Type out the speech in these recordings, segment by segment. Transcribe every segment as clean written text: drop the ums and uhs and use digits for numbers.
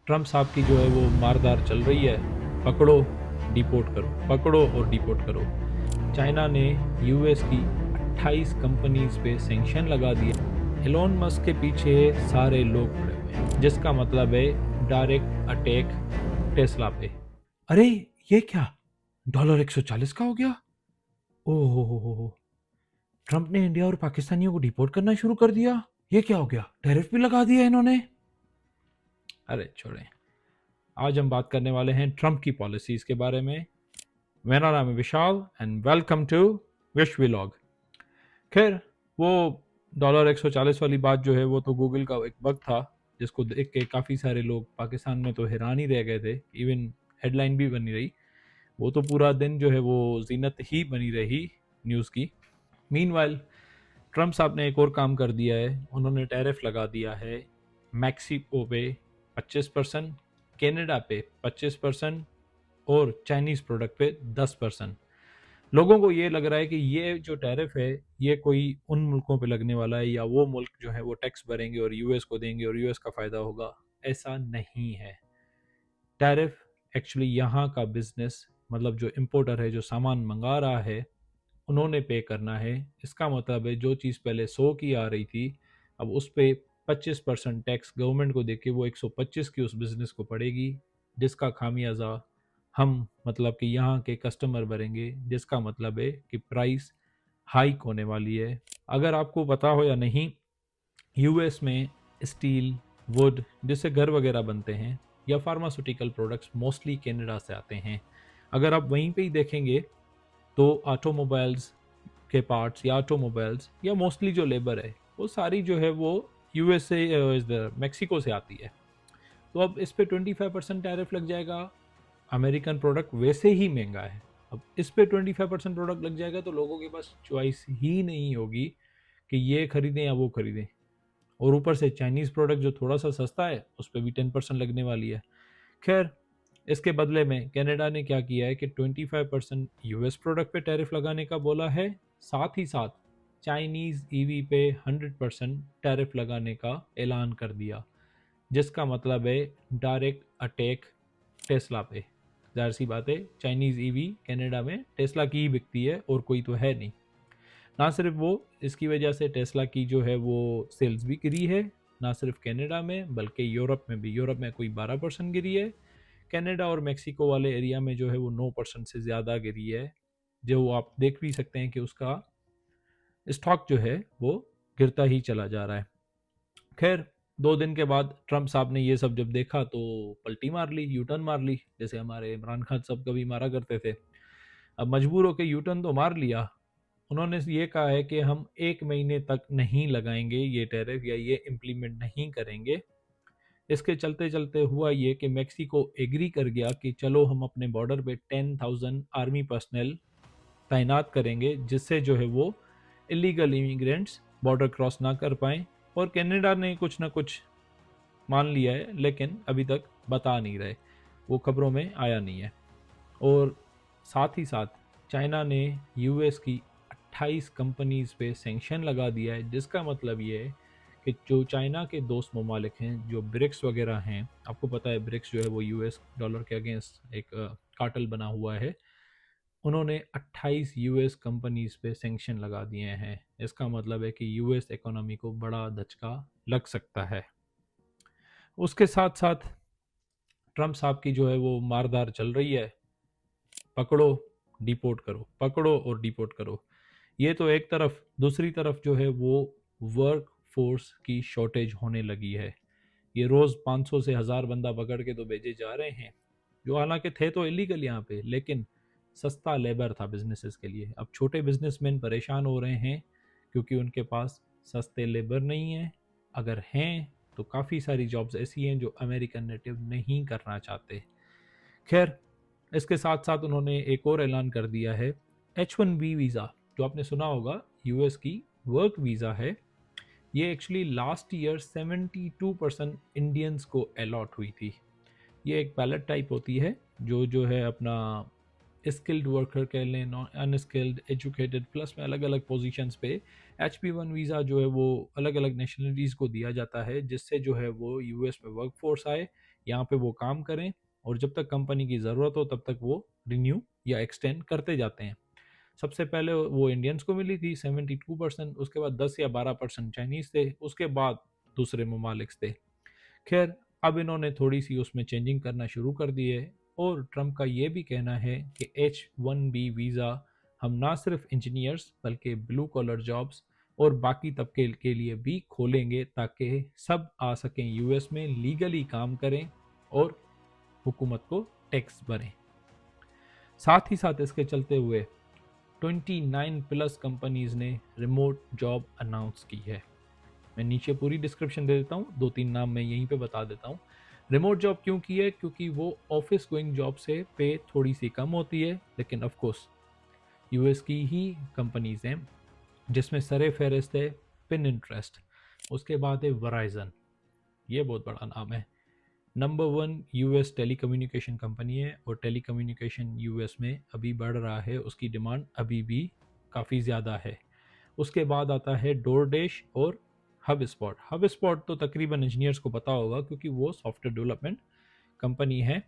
Trump साहब की जो है वो मारदार चल रही है। पकड़ो, डिपोर्ट करो, पकड़ो और डिपोर्ट करो। चाइना ने यूएस की 28 कंपनीज पे सैंक्शन लगा दिया। एलोन मस्क के पीछे सारे लोग पड़े हुए हैं, जिसका मतलब है डायरेक्ट अटैक टेस्ला पे। अरे ये क्या, डॉलर 140 का हो गया। ओह हो। ट्रम्प ने इंडिया और पाकिस्तानियों को डिपोर्ट करना शुरू कर दिया। ये क्या हो गया, टैरिफ भी लगा दिया इन्होंने। अरे छोड़ें, आज हम बात करने वाले हैं ट्रम्प की पॉलिसीज के बारे में। मेरा नाम है विशाल एंड वेलकम टू विश्व व्लॉग। खैर, वो डॉलर 140 वाली बात जो है वो तो गूगल का एक बग था, जिसको देख के काफ़ी सारे लोग पाकिस्तान में तो हैरान ही रह गए थे। इवन हेडलाइन भी बनी रही। वो तो पूरा दिन जो है वो जीनत ही बनी रही न्यूज़ की। मीनवाइल ट्रम्प साहब ने एक और काम कर दिया है। उन्होंने टैरिफ लगा दिया है मैक्सिको पे 25%, कनाडा पे 25% और चाइनीज़ प्रोडक्ट पे 10%। लोगों को ये लग रहा है कि ये जो टैरिफ है ये कोई उन मुल्कों पे लगने वाला है, या वो मुल्क जो है वो टैक्स भरेंगे और यूएस को देंगे और यूएस का फ़ायदा होगा। ऐसा नहीं है। टैरिफ एक्चुअली यहाँ का बिजनेस, मतलब जो इम्पोर्टर है, जो सामान मंगा रहा है, उन्होंने पे करना है। इसका मतलब है जो चीज़ पहले 100 की आ रही थी, अब उस पर 25% टैक्स गवर्नमेंट को देके वो 125 की उस बिज़नेस को पड़ेगी, जिसका खामियाजा हम, मतलब कि यहाँ के कस्टमर भरेंगे, जिसका मतलब है कि प्राइस हाइक होने वाली है। अगर आपको पता हो या नहीं, यूएस में स्टील, वुड, जिससे घर वगैरह बनते हैं, या फार्मास्यूटिकल प्रोडक्ट्स मोस्टली कनाडा से आते हैं। अगर आप वहीं पे ही देखेंगे तो ऑटोमोबाइल्स के पार्ट्स या ऑटोमोबाइल्स या मोस्टली जो लेबर है वो सारी जो है वो यूएसए मैक्सिको से आती है। तो अब इस पे 25% टैरिफ लग जाएगा। अमेरिकन प्रोडक्ट वैसे ही महंगा है, अब इस पे 25% प्रोडक्ट लग जाएगा तो लोगों के पास चॉइस ही नहीं होगी कि ये खरीदें या वो खरीदें। और ऊपर से चाइनीज़ प्रोडक्ट जो थोड़ा सा सस्ता है उस पर भी 10% लगने वाली है। खैर, इसके बदले में कनाडा ने क्या किया है कि 25% यूएस प्रोडक्ट पे टैरिफ लगाने का बोला है। साथ ही साथ चाइनीज़ ईवी पे 100% टैरिफ लगाने का ऐलान कर दिया, जिसका मतलब है डायरेक्ट अटैक टेस्ला पे। जाहिर सी बात है, चाइनीज़ ईवी कनाडा में टेस्ला की ही बिकती है और कोई तो है नहीं। ना सिर्फ वो, इसकी वजह से टेस्ला की जो है वो सेल्स भी गिरी है, ना सिर्फ कनाडा में बल्कि यूरोप में भी। यूरोप में कोई 12% गिरी है। कनाडा और मेक्सिको वाले एरिया में जो है वो 9% से ज़्यादा गिरी है, जो आप देख भी सकते हैं कि उसका स्टॉक जो है वो गिरता ही चला जा रहा है। खैर, 2 दिन के बाद ट्रम्प साहब ने ये सब जब देखा तो पलटी मार ली, यू टर्न मार ली, जैसे हमारे इमरान खान सब कभी मारा करते थे। अब मजबूर होकर यू टर्न तो मार लिया। उन्होंने ये कहा है कि हम 1 महीने तक नहीं लगाएंगे ये टैरिफ, या ये इम्प्लीमेंट नहीं करेंगे। इसके चलते चलते हुआ ये कि मेक्सिको एग्री कर गया कि चलो हम अपने बॉर्डर पे 10,000 आर्मी पर्सनल तैनात करेंगे, जिससे जो है वो इलीगल इमिग्रेंट्स बॉर्डर क्रॉस ना कर पाएँ। और कनाडा ने कुछ ना कुछ मान लिया है, लेकिन अभी तक बता नहीं रहे, वो खबरों में आया नहीं है। और साथ ही साथ चाइना ने यूएस की 28 कंपनीज पे सैंक्शन लगा दिया है, जिसका मतलब ये है कि जो चाइना के दोस्त ममालिक हैं, जो ब्रिक्स वगैरह हैं, आपको पता है ब्रिक्स जो है वो यूएस डॉलर के अगेंस्ट एक कार्टल बना हुआ है, उन्होंने 28 यूएस कंपनीज पे सैंक्शन लगा दिए हैं। इसका मतलब है कि यूएस इकोनॉमी को बड़ा धचका लग सकता है। उसके साथ साथ ट्रम्प साहब की जो है वो मारदार चल रही है। पकड़ो, डिपोर्ट करो, पकड़ो और डिपोर्ट करो। ये तो एक तरफ, दूसरी तरफ जो है वो वर्क फोर्स की शॉर्टेज होने लगी है। ये रोज़ 500 से 1000 बंदा पकड़ के तो भेजे जा रहे हैं, जो हालांकि थे तो इलीगल यहाँ पे, लेकिन सस्ता लेबर था बिजनेसेस के लिए। अब छोटे बिजनेसमैन परेशान हो रहे हैं क्योंकि उनके पास सस्ते लेबर नहीं है। अगर हैं तो काफ़ी सारी जॉब्स ऐसी हैं जो अमेरिकन नेटिव नहीं करना चाहते। खैर, इसके साथ साथ उन्होंने एक और ऐलान कर दिया है, H1B वीज़ा, जो आपने सुना होगा यूएस की वर्क वीज़ा है। ये एक्चुअली लास्ट ईयर 72% इंडियंस को अलॉट हुई थी। ये एक बैलेट टाइप होती है, जो है अपना स्किल्ड वर्कर कह लें, नॉन अनस्किल्ड, एजुकेटेड, प्लस में अलग अलग पोजीशंस पे H1B वीज़ा जो है वो अलग अलग नेशनलिटीज़ को दिया जाता है, जिससे जो है वो यूएस में वर्क फोर्स आए, यहाँ पे वो काम करें और जब तक कंपनी की ज़रूरत हो तब तक वो रिन्यू या एक्सटेंड करते जाते हैं। सबसे पहले वो इंडियंस को मिली थी 72%, उसके बाद 10 या 12% चाइनीज़ थे, उसके बाद दूसरे ममालिक थे। खैर अब इन्होंने थोड़ी सी उसमें चेंजिंग करना शुरू कर दी है और ट्रंप का ये भी कहना है कि H1B वीज़ा हम ना सिर्फ इंजीनियर्स बल्कि ब्लू कॉलर जॉब्स और बाकी तबके के लिए भी खोलेंगे ताकि सब आ सकें यूएस में, लीगली काम करें और हुकूमत को टैक्स भरें। साथ ही साथ इसके चलते हुए 29 प्लस कंपनीज ने रिमोट जॉब अनाउंस की है। मैं नीचे पूरी डिस्क्रिप्शन दे देता हूँ, 2-3 नाम मैं यहीं पे बता देता हूँ। रिमोट जॉब क्यों की है? क्योंकि वो ऑफिस गोइंग जॉब से पे थोड़ी सी कम होती है, लेकिन ऑफ कोर्स यूएस की ही कंपनीज हैं, जिसमें सरे फहरिस्त है पिनिंटरेस्ट, उसके बाद है वराइजन, ये बहुत बड़ा नाम है। नंबर 1 यूएस टेलीकम्युनिकेशन कंपनी है और टेलीकम्युनिकेशन यूएस में अभी बढ़ रहा है, उसकी डिमांड अभी भी काफ़ी ज़्यादा है। उसके बाद आता है डोरडेश और हब स्पॉट। हब स्पॉट तो तकरीबन इंजीनियर्स को पता होगा क्योंकि वो सॉफ्टवेयर डेवलपमेंट कंपनी है।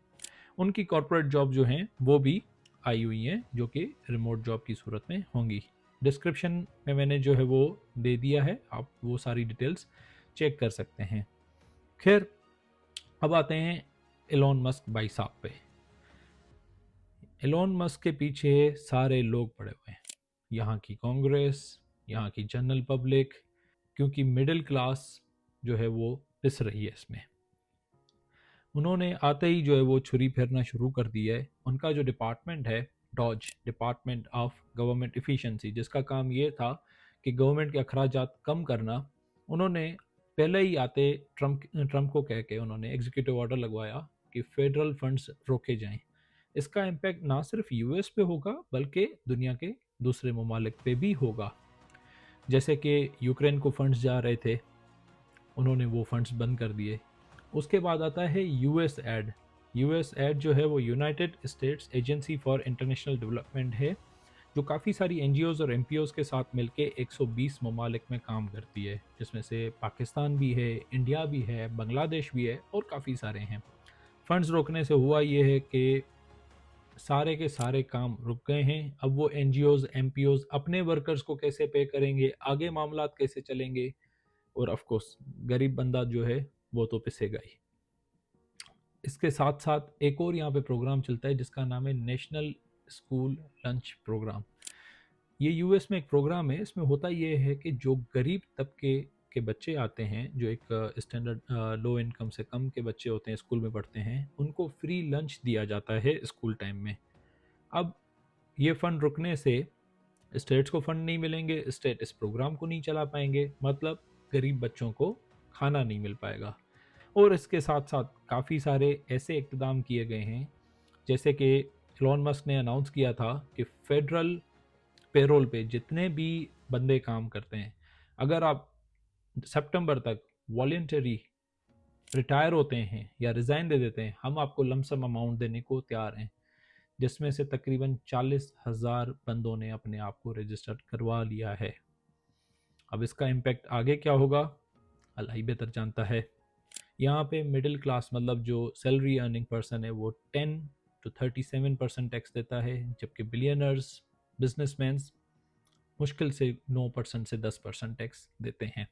उनकी कॉर्पोरेट जॉब जो हैं वो भी आई हुई हैं, जो कि रिमोट जॉब की सूरत में होंगी। डिस्क्रिप्शन में मैंने जो है वो दे दिया है, आप वो सारी डिटेल्स चेक कर सकते हैं। खैर अब आते हैं एलोन मस्क भाई साहब पे। एलोन मस्क के पीछे सारे लोग पड़े हुए हैं, यहाँ की कांग्रेस, यहाँ की जनरल पब्लिक, क्योंकि मिडिल क्लास जो है वो पिस रही है इसमें। उन्होंने आते ही जो है वो छुरी फेरना शुरू कर दी है। उनका जो डिपार्टमेंट है DOGE, department of government efficiency, जिसका काम ये था कि गवर्नमेंट के अखराजात कम करना, उन्होंने पहले ही आते ट्रम्प को कह के उन्होंने एग्जीक्यूटिव ऑर्डर लगवाया कि फेडरल फंड्स रोके जाएं। इसका इम्पैक्ट ना सिर्फ यूएस पे होगा बल्कि दुनिया के दूसरे ममालिक पे भी होगा। जैसे कि यूक्रेन को फंड्स जा रहे थे, उन्होंने वो फंड्स बंद कर दिए। उसके बाद आता है यूएस एड। यूएस एड जो है वो United states agency for international development है, जो काफ़ी सारी एनजीओज और एमपीओज के साथ मिलके 120 ममालिक में काम करती है, जिसमें से पाकिस्तान भी है, इंडिया भी है, बांग्लादेश भी है और काफ़ी सारे हैं। फंड्स रोकने से हुआ ये है कि सारे के सारे काम रुक गए हैं। अब वो एनजीओज एमपीओज अपने वर्कर्स को कैसे पे करेंगे, आगे मामलात कैसे चलेंगे, और ऑफ कोर्स गरीब बंदा जो है वो तो पिसेगा ही। इसके साथ साथ एक और यहाँ पे प्रोग्राम चलता है जिसका नाम है नेशनल स्कूल लंच प्रोग्राम। ये यूएस में एक प्रोग्राम है। इसमें होता ये है कि जो गरीब तबके के बच्चे आते हैं, जो एक स्टैंडर्ड लो इनकम से कम के बच्चे होते हैं, स्कूल में पढ़ते हैं, उनको फ्री लंच दिया जाता है स्कूल टाइम में। अब ये फंड रुकने से स्टेट्स को फंड नहीं मिलेंगे, स्टेट इस प्रोग्राम को नहीं चला पाएंगे, मतलब गरीब बच्चों को खाना नहीं मिल पाएगा। और इसके साथ साथ काफ़ी सारे ऐसे इक़्तिदाम किए गए हैं, जैसे कि एलोन मस्क ने अनाउंस किया था कि फेडरल पेरोल पे जितने भी बंदे काम करते हैं, अगर आप सितंबर तक वॉलंटरी रिटायर होते हैं या रिज़ाइन दे देते हैं, हम आपको लमसम अमाउंट देने को तैयार हैं। जिसमें से तकरीबन 40,000 बंदों ने अपने आप को रजिस्टर करवा लिया है। अब इसका इम्पैक्ट आगे क्या होगा अल्लाह ही बेहतर जानता है। यहाँ पे मिडिल क्लास मतलब जो सैलरी अर्निंग पर्सन है वो 10 to 37% टैक्स देता है, जबकि बिलियनर्स बिजनेसमैन मुश्किल से 9% से 10% टैक्स देते हैं।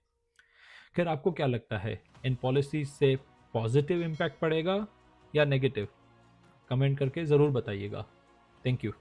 खैर आपको क्या लगता है, इन पॉलिसीज से पॉजिटिव इम्पैक्ट पड़ेगा या नेगेटिव? कमेंट करके ज़रूर बताइएगा। Thank you.